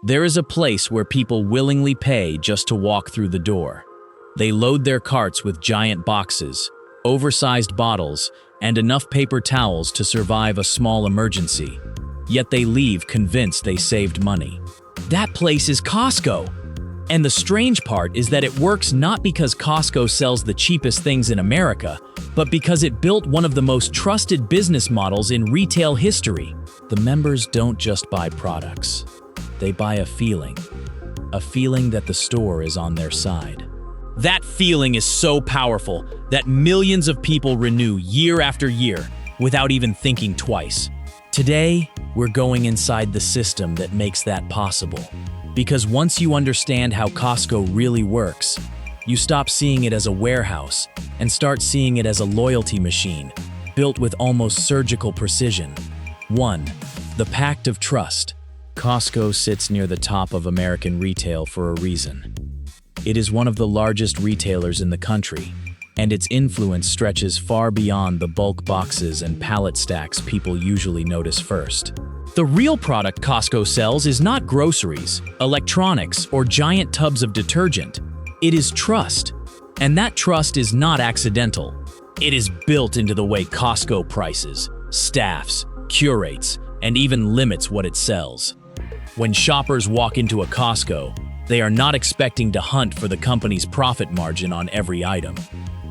There is a place where people willingly pay just to walk through the door. They load their carts with giant boxes, oversized bottles, and enough paper towels to survive a small emergency. Yet they leave convinced they saved money. That place is Costco. And the strange part is that it works not because Costco sells the cheapest things in America, but because it built one of the most trusted business models in retail history. The members don't just buy products. They buy a feeling that the store is on their side. That feeling is so powerful that millions of people renew year after year without even thinking twice. Today, we're going inside the system that makes that possible. Because once you understand how Costco really works, you stop seeing it as a warehouse and start seeing it as a loyalty machine, built with almost surgical precision. 1. The Pact of Trust. Costco sits near the top of American retail for a reason. It is one of the largest retailers in the country, and its influence stretches far beyond the bulk boxes and pallet stacks people usually notice first. The real product Costco sells is not groceries, electronics, or giant tubs of detergent. It is trust. And that trust is not accidental. It is built into the way Costco prices, staffs, curates, and even limits what it sells. When shoppers walk into a Costco, they are not expecting to hunt for the company's profit margin on every item.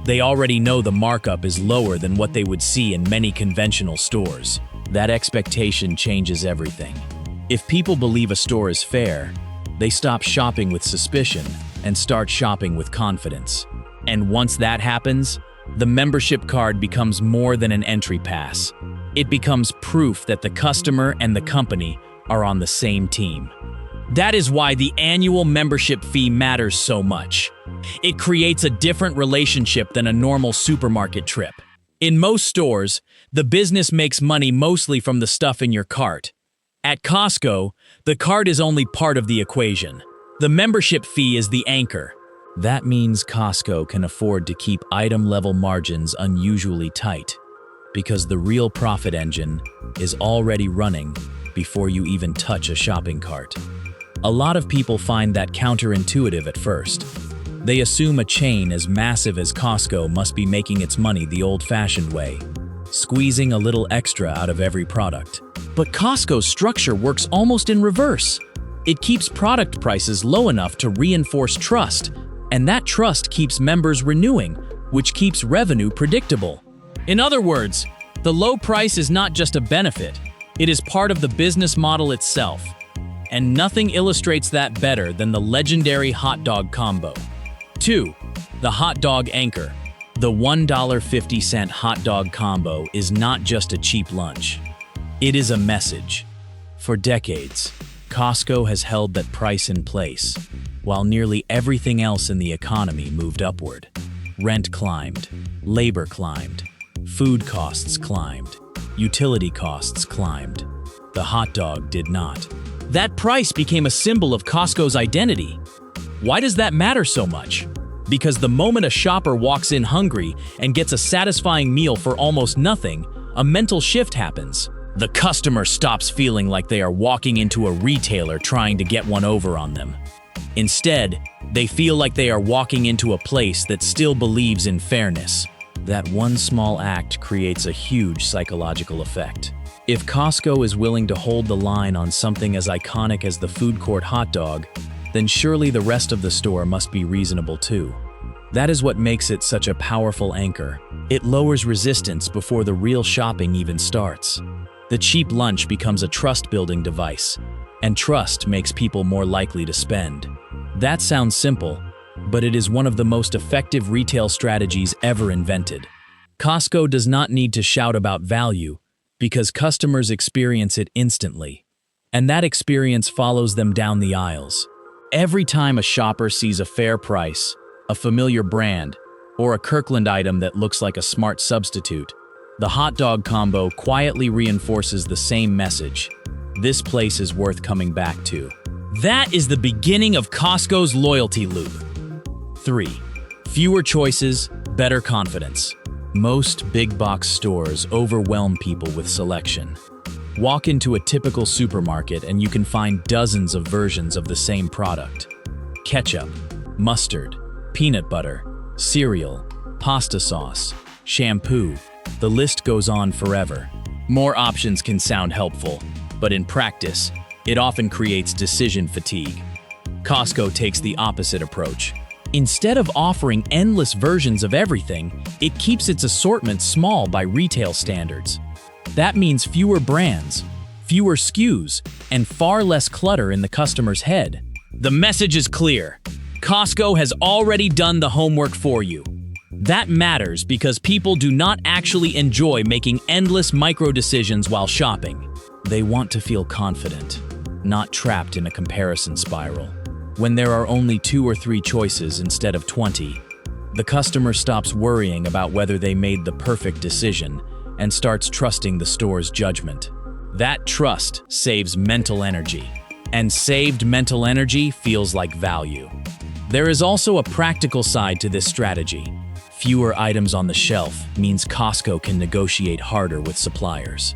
They already know the markup is lower than what they would see in many conventional stores. That expectation changes everything. If people believe a store is fair, they stop shopping with suspicion and start shopping with confidence. And once that happens, the membership card becomes more than an entry pass. It becomes proof that the customer and the company are on the same team. That is why the annual membership fee matters so much. It creates a different relationship than a normal supermarket trip. In most stores, the business makes money mostly from the stuff in your cart. At Costco, the cart is only part of the equation. The membership fee is the anchor. That means Costco can afford to keep item-level margins unusually tight, because the real profit engine is already running before you even touch a shopping cart. A lot of people find that counterintuitive at first. They assume a chain as massive as Costco must be making its money the old-fashioned way, squeezing a little extra out of every product. But Costco's structure works almost in reverse. It keeps product prices low enough to reinforce trust, and that trust keeps members renewing, which keeps revenue predictable. In other words, the low price is not just a benefit, it is part of the business model itself. And nothing illustrates that better than the legendary hot dog combo. 2. The hot dog anchor. The $1.50 hot dog combo is not just a cheap lunch. It is a message. For decades, Costco has held that price in place, while nearly everything else in the economy moved upward. Rent climbed, labor climbed, food costs climbed, utility costs climbed. The hot dog did not. That price became a symbol of Costco's identity. Why does that matter so much? Because the moment a shopper walks in hungry and gets a satisfying meal for almost nothing, a mental shift happens. The customer stops feeling like they are walking into a retailer trying to get one over on them. Instead, they feel like they are walking into a place that still believes in fairness. That one small act creates a huge psychological effect. If Costco is willing to hold the line on something as iconic as the food court hot dog, then surely the rest of the store must be reasonable too. That is what makes it such a powerful anchor. It lowers resistance before the real shopping even starts. The cheap lunch becomes a trust-building device, and trust makes people more likely to spend. That sounds simple, but it is one of the most effective retail strategies ever invented. Costco does not need to shout about value, because customers experience it instantly, and that experience follows them down the aisles. Every time a shopper sees a fair price, a familiar brand, or a Kirkland item that looks like a smart substitute, the hot dog combo quietly reinforces the same message. This place is worth coming back to. That is the beginning of Costco's loyalty loop. 3. Fewer choices, better confidence. Most big box stores overwhelm people with selection. Walk into a typical supermarket and you can find dozens of versions of the same product. Ketchup, mustard, peanut butter, cereal, pasta sauce, shampoo. The list goes on forever. More options can sound helpful, but in practice, it often creates decision fatigue. Costco takes the opposite approach. Instead of offering endless versions of everything, it keeps its assortment small by retail standards. That means fewer brands, fewer SKUs, and far less clutter in the customer's head. The message is clear. Costco has already done the homework for you. That matters because people do not actually enjoy making endless micro-decisions while shopping. They want to feel confident, not trapped in a comparison spiral. When there are only 2 or 3 choices instead of 20, the customer stops worrying about whether they made the perfect decision and starts trusting the store's judgment. That trust saves mental energy, and saved mental energy feels like value. There is also a practical side to this strategy. Fewer items on the shelf means Costco can negotiate harder with suppliers.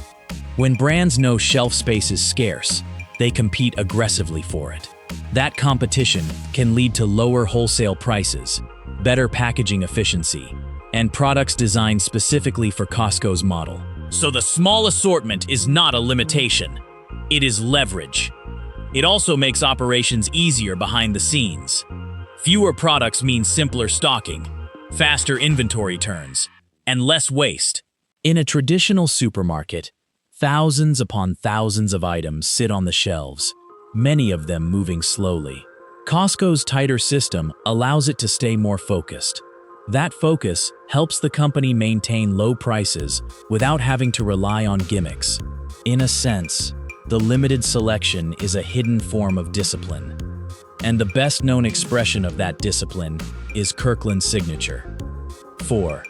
When brands know shelf space is scarce, they compete aggressively for it. That competition can lead to lower wholesale prices, better packaging efficiency, and products designed specifically for Costco's model. So the small assortment is not a limitation. It is leverage. It also makes operations easier behind the scenes. Fewer products mean simpler stocking, faster inventory turns, and less waste. In a traditional supermarket, thousands upon thousands of items sit on the shelves, many of them moving slowly. Costco's tighter system allows it to stay more focused. That focus helps the company maintain low prices without having to rely on gimmicks. In a sense, the limited selection is a hidden form of discipline. And the best-known expression of that discipline is Kirkland Signature. 4.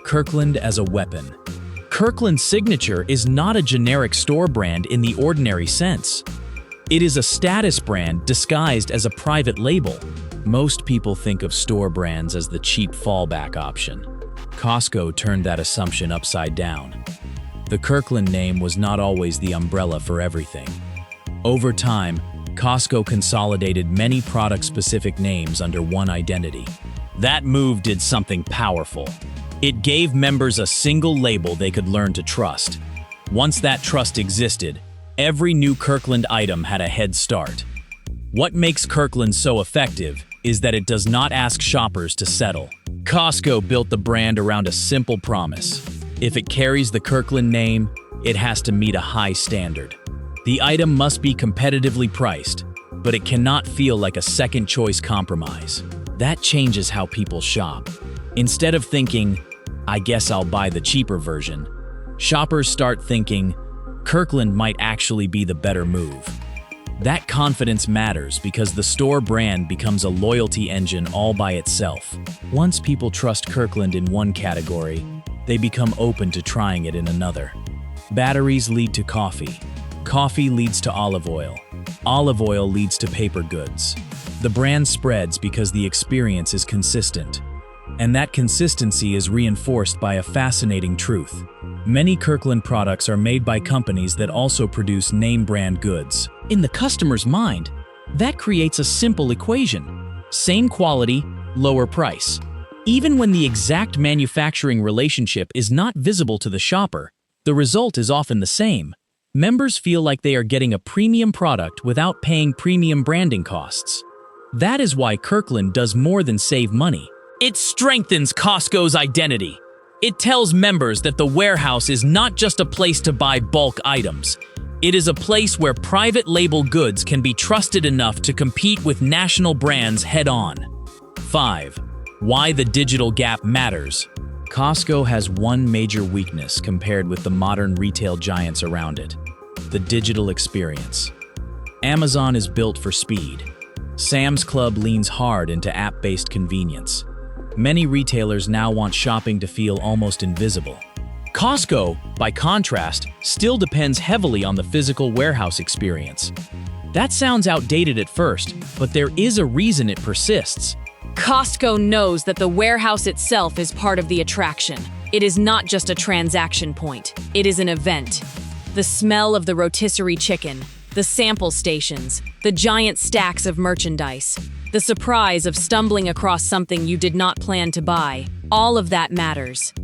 Kirkland as a weapon. Kirkland Signature is not a generic store brand in the ordinary sense. It is a status brand disguised as a private label. Most people think of store brands as the cheap fallback option. Costco turned that assumption upside down. The Kirkland name was not always the umbrella for everything. Over time, Costco consolidated many product-specific names under one identity. That move did something powerful. It gave members a single label they could learn to trust. Once that trust existed, every new Kirkland item had a head start. What makes Kirkland so effective is that it does not ask shoppers to settle. Costco built the brand around a simple promise. If it carries the Kirkland name, it has to meet a high standard. The item must be competitively priced, but it cannot feel like a second-choice compromise. That changes how people shop. Instead of thinking, "I guess I'll buy the cheaper version," shoppers start thinking, "Kirkland might actually be the better move." That confidence matters because the store brand becomes a loyalty engine all by itself. Once people trust Kirkland in one category, they become open to trying it in another. Batteries lead to coffee. Coffee leads to olive oil. Olive oil leads to paper goods. The brand spreads because the experience is consistent. And that consistency is reinforced by a fascinating truth. Many Kirkland products are made by companies that also produce name-brand goods. In the customer's mind, that creates a simple equation. Same quality, lower price. Even when the exact manufacturing relationship is not visible to the shopper, the result is often the same. Members feel like they are getting a premium product without paying premium branding costs. That is why Kirkland does more than save money. It strengthens Costco's identity. It tells members that the warehouse is not just a place to buy bulk items. It is a place where private label goods can be trusted enough to compete with national brands head-on. 5. Why the digital gap matters. Costco has one major weakness compared with the modern retail giants around it: the digital experience. Amazon is built for speed. Sam's Club leans hard into app-based convenience. Many retailers now want shopping to feel almost invisible. Costco, by contrast, still depends heavily on the physical warehouse experience. That sounds outdated at first, but there is a reason it persists. Costco knows that the warehouse itself is part of the attraction. It is not just a transaction point. It is an event. The smell of the rotisserie chicken, the sample stations, the giant stacks of merchandise, the surprise of stumbling across something you did not plan to buy, all of that matters.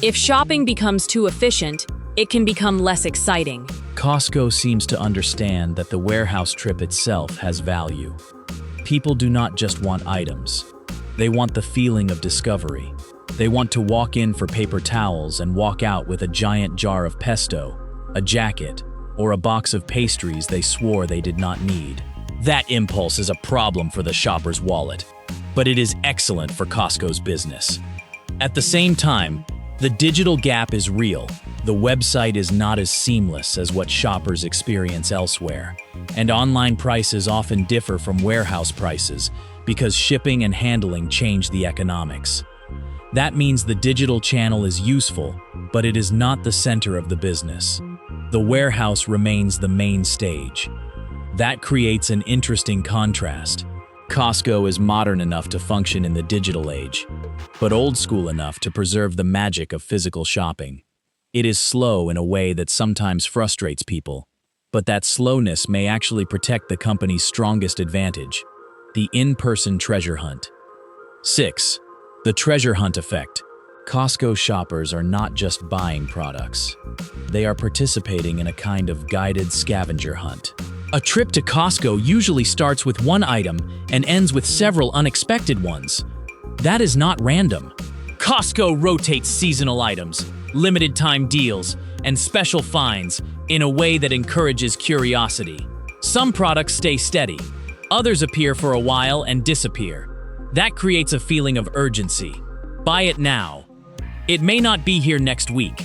If shopping becomes too efficient, it can become less exciting. Costco seems to understand that the warehouse trip itself has value. People do not just want items. They want the feeling of discovery. They want to walk in for paper towels and walk out with a giant jar of pesto, a jacket, or a box of pastries they swore they did not need. That impulse is a problem for the shopper's wallet, but it is excellent for Costco's business. At the same time, the digital gap is real. The website is not as seamless as what shoppers experience elsewhere, and online prices often differ from warehouse prices because shipping and handling change the economics. That means the digital channel is useful, but it is not the center of the business. The warehouse remains the main stage. That creates an interesting contrast. Costco is modern enough to function in the digital age, but old school enough to preserve the magic of physical shopping. It is slow in a way that sometimes frustrates people, but that slowness may actually protect the company's strongest advantage, the in-person treasure hunt. 6. The treasure hunt effect. Costco shoppers are not just buying products. They are participating in a kind of guided scavenger hunt. A trip to Costco usually starts with one item and ends with several unexpected ones. That is not random. Costco rotates seasonal items, limited time deals, and special finds in a way that encourages curiosity. Some products stay steady. Others appear for a while and disappear. That creates a feeling of urgency. Buy it now. It may not be here next week.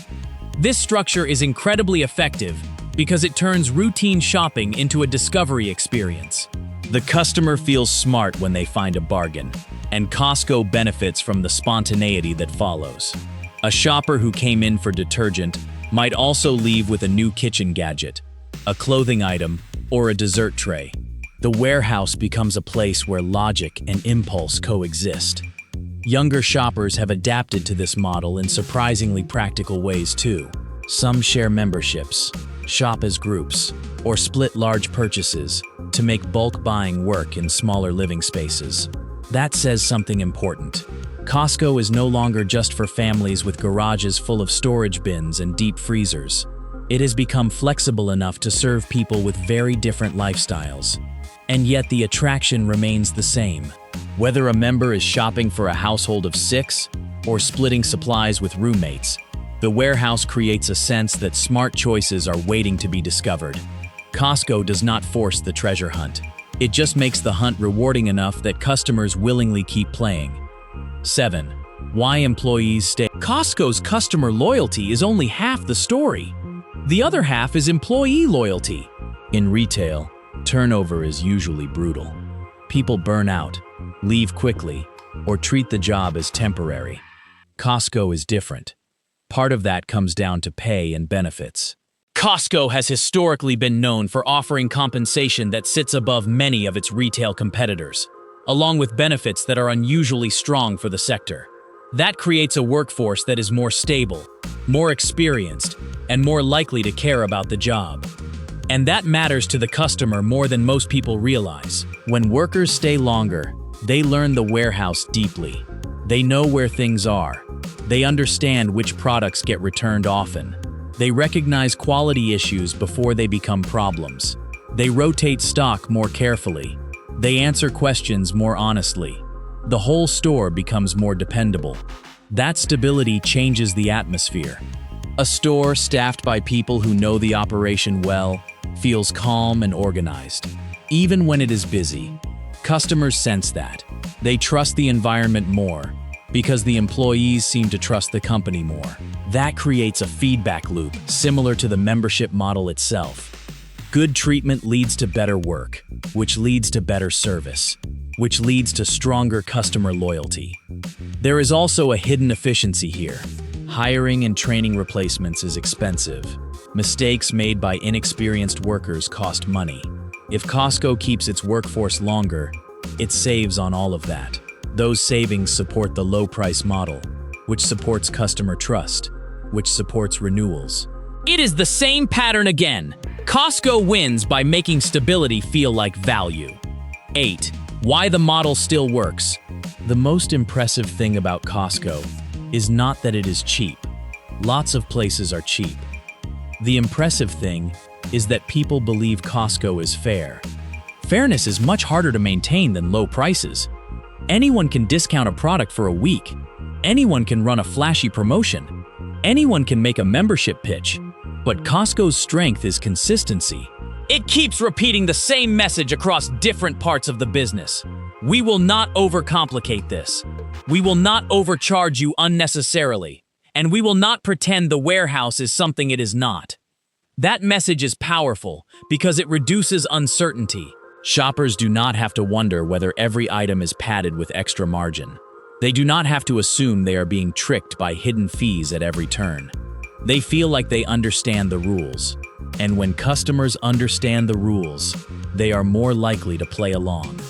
This structure is incredibly effective because it turns routine shopping into a discovery experience. The customer feels smart when they find a bargain, and Costco benefits from the spontaneity that follows. A shopper who came in for detergent might also leave with a new kitchen gadget, a clothing item, or a dessert tray. The warehouse becomes a place where logic and impulse coexist. Younger shoppers have adapted to this model in surprisingly practical ways too. Some share memberships, shop as groups, or split large purchases to make bulk buying work in smaller living spaces. That says something important. Costco is no longer just for families with garages full of storage bins and deep freezers. It has become flexible enough to serve people with very different lifestyles. And yet the attraction remains the same. Whether a member is shopping for a household of 6 or splitting supplies with roommates, the warehouse creates a sense that smart choices are waiting to be discovered. Costco does not force the treasure hunt. It just makes the hunt rewarding enough that customers willingly keep playing. 7. Why employees stay. Costco's customer loyalty is only half the story. The other half is employee loyalty. In retail, turnover is usually brutal. People burn out, leave quickly, or treat the job as temporary. Costco is different. Part of that comes down to pay and benefits. Costco has historically been known for offering compensation that sits above many of its retail competitors, along with benefits that are unusually strong for the sector. That creates a workforce that is more stable, more experienced, and more likely to care about the job. And that matters to the customer more than most people realize. When workers stay longer, they learn the warehouse deeply. They know where things are. They understand which products get returned often. They recognize quality issues before they become problems. They rotate stock more carefully. They answer questions more honestly. The whole store becomes more dependable. That stability changes the atmosphere. A store staffed by people who know the operation well feels calm and organized. Even when it is busy, customers sense that. They trust the environment more because the employees seem to trust the company more. That creates a feedback loop similar to the membership model itself. Good treatment leads to better work, which leads to better service, which leads to stronger customer loyalty. There is also a hidden efficiency here. Hiring and training replacements is expensive. Mistakes made by inexperienced workers cost money. If Costco keeps its workforce longer, it saves on all of that. Those savings support the low-price model, which supports customer trust, which supports renewals. It is the same pattern again. Costco wins by making stability feel like value. 8. Why the model still works. The most impressive thing about Costco is not that it is cheap. Lots of places are cheap. The impressive thing is that people believe Costco is fair. Fairness is much harder to maintain than low prices. Anyone can discount a product for a week. Anyone can run a flashy promotion. Anyone can make a membership pitch. But Costco's strength is consistency. It keeps repeating the same message across different parts of the business. We will not overcomplicate this. We will not overcharge you unnecessarily. And we will not pretend the warehouse is something it is not. That message is powerful because it reduces uncertainty. Shoppers do not have to wonder whether every item is padded with extra margin. They do not have to assume they are being tricked by hidden fees at every turn. They feel like they understand the rules. And when customers understand the rules, they are more likely to play along.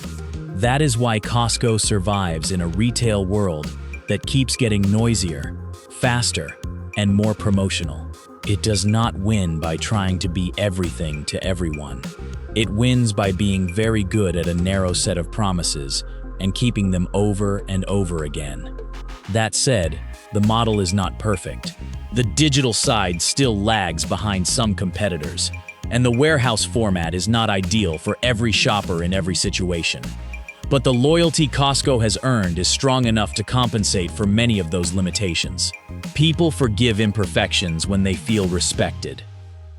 That is why Costco survives in a retail world that keeps getting noisier, faster, and more promotional. It does not win by trying to be everything to everyone. It wins by being very good at a narrow set of promises and keeping them over and over again. That said, the model is not perfect. The digital side still lags behind some competitors, and the warehouse format is not ideal for every shopper in every situation. But the loyalty Costco has earned is strong enough to compensate for many of those limitations. People forgive imperfections when they feel respected.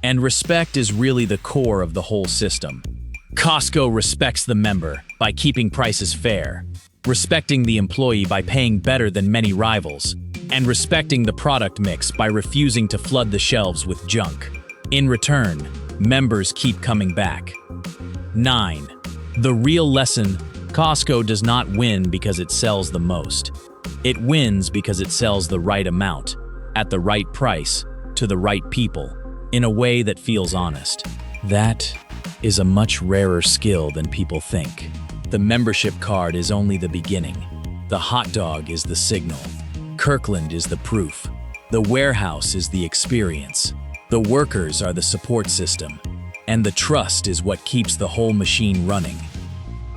And respect is really the core of the whole system. Costco respects the member by keeping prices fair, respecting the employee by paying better than many rivals, and respecting the product mix by refusing to flood the shelves with junk. In return, members keep coming back. 9. The real lesson: Costco does not win because it sells the most. It wins because it sells the right amount, at the right price, to the right people, in a way that feels honest. That is a much rarer skill than people think. The membership card is only the beginning. The hot dog is the signal. Kirkland is the proof. The warehouse is the experience. The workers are the support system. And the trust is what keeps the whole machine running.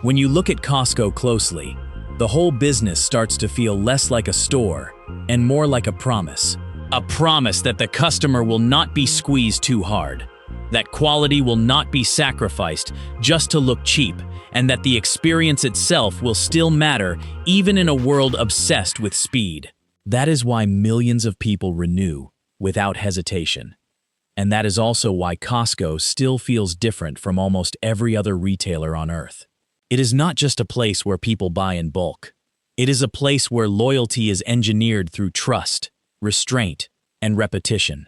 When you look at Costco closely, the whole business starts to feel less like a store and more like a promise. A promise that the customer will not be squeezed too hard, that quality will not be sacrificed just to look cheap, and that the experience itself will still matter even in a world obsessed with speed. That is why millions of people renew without hesitation. And that is also why Costco still feels different from almost every other retailer on earth. It is not just a place where people buy in bulk. It is a place where loyalty is engineered through trust, restraint, and repetition.